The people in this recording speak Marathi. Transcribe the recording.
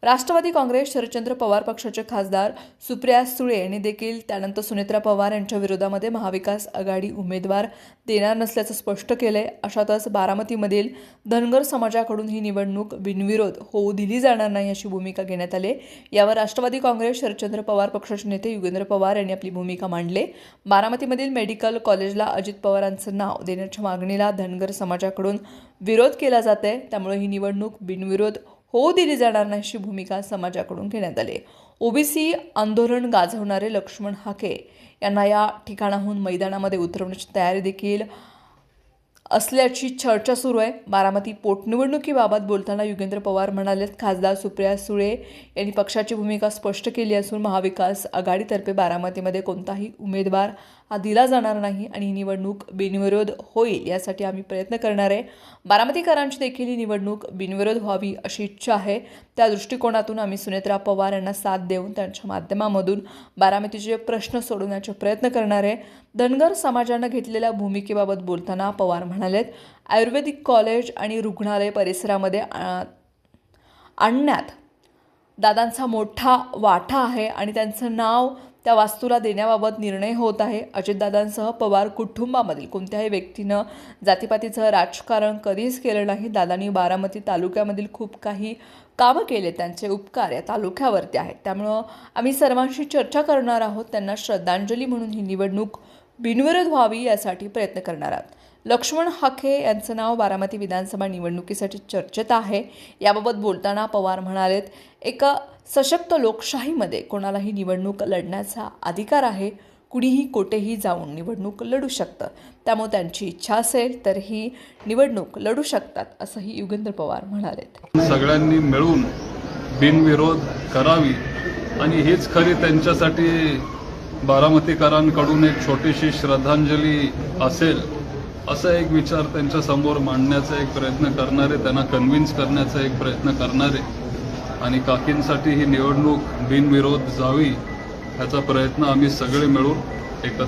राष्ट्रवादी काँग्रेस शरदचंद्र पवार पक्षाचे खासदार सुप्रिया सुळे यांनी देखील त्यानंतर सुनेत्रा पवार यांच्या विरोधामध्ये महाविकास आघाडी उमेदवार देणार नसल्याचं स्पष्ट केलंय। अशातच बारामतीमधील धनगर समाजाकडून ही निवडणूक बिनविरोध होऊ दिली जाणार नाही अशी भूमिका घेण्यात आली। यावर राष्ट्रवादी काँग्रेस शरदचंद्र पवार पक्षाचे नेते युगेंद्र पवार यांनी आपली भूमिका मांडली। बारामतीमधील मेडिकल कॉलेजला अजित पवारांचं नाव देण्याच्या मागणीला धनगर समाजाकडून विरोध केला जातोय, त्यामुळे ही निवडणूक बिनविरोध होऊ दिली जाणार नाही अशी भूमिका समाजाकडून घेण्यात आली। ओबीसी आंदोलन गाजवणारे लक्ष्मण हाके यांना या ठिकाणाहून मैदानामध्ये उतरवण्याची तयारी देखील असल्याची चर्चा सुरू आहे। बारामती पोटनिवडणुकीबाबत बोलताना युगेंद्र पवार म्हणाले, खासदार सुप्रिया सुळे यांनी पक्षाची भूमिका स्पष्ट केली असून महाविकास आघाडीतर्फे बारामतीमध्ये कोणताही उमेदवार हा दिला जाणार नाही आणि ही निवडणूक बिनविरोध होईल यासाठी आम्ही प्रयत्न करणार आहे। बारामतीकरांची देखील ही निवडणूक बिनविरोध व्हावी अशी इच्छा आहे। त्या दृष्टिकोनातून आम्ही सुनेत्रा पवार यांना साथ देऊन त्यांच्या माध्यमामधून बारामतीचे प्रश्न सोडवण्याचा प्रयत्न करणार आहे। धनगर समाजानं घेतलेल्या भूमिकेबाबत बोलताना पवार म्हणालेत, आयुर्वेदिक कॉलेज आणि रुग्णालय परिसरामध्ये आणण्यात दादांचा मोठा वाटा आहे आणि त्यांचं नाव त्या वास्तूला देण्याबाबत निर्णय होत आहे। अजितदादांसह पवार कुटुंबामधील कोणत्याही व्यक्तीनं जातीपातीचं राजकारण कधीच केलं नाही। दादांनी बारामती तालुक्यामधील खूप काही कामं केले, त्यांचे उपकार या तालुक्यावरती आहेत, त्यामुळं आम्ही सर्वांशी चर्चा करणार आहोत। त्यांना श्रद्धांजली म्हणून ही निवडणूक बिनविरोध व्हावी यासाठी प्रयत्न करणार आहोत। लक्ष्मण हाके यांचं नाव बारामती विधानसभा निवडणुकीसाठी चर्चेत आहे। याबाबत बोलताना पवार म्हणालेत, एका सशक्त लोकशाहीमध्ये कोणालाही निवडणूक लढण्याचा अधिकार आहे। कुणीही कोठेही जाऊन निवडणूक लढू शकतं, त्यामुळे त्यांची इच्छा असेल तर ही निवडणूक लढू शकतात असंही युगेंद्र पवार म्हणालेत। सगळ्यांनी मिळून बिनविरोध करावी आणि हीच खरी त्यांच्यासाठी बारामतीकरांकडून एक छोटीशी श्रद्धांजली असेल असा एक विचार त्यांच्या समोर मांडण्याचा एक प्रयत्न करणारे, त्यांना कन्व्हिन्स करण्याचा एक प्रयत्न करणारे आणि काकींसाठी ही निवडणूक बिनविरोध जावी ह्याचा प्रयत्न आम्ही सगळे मिळून एकत्र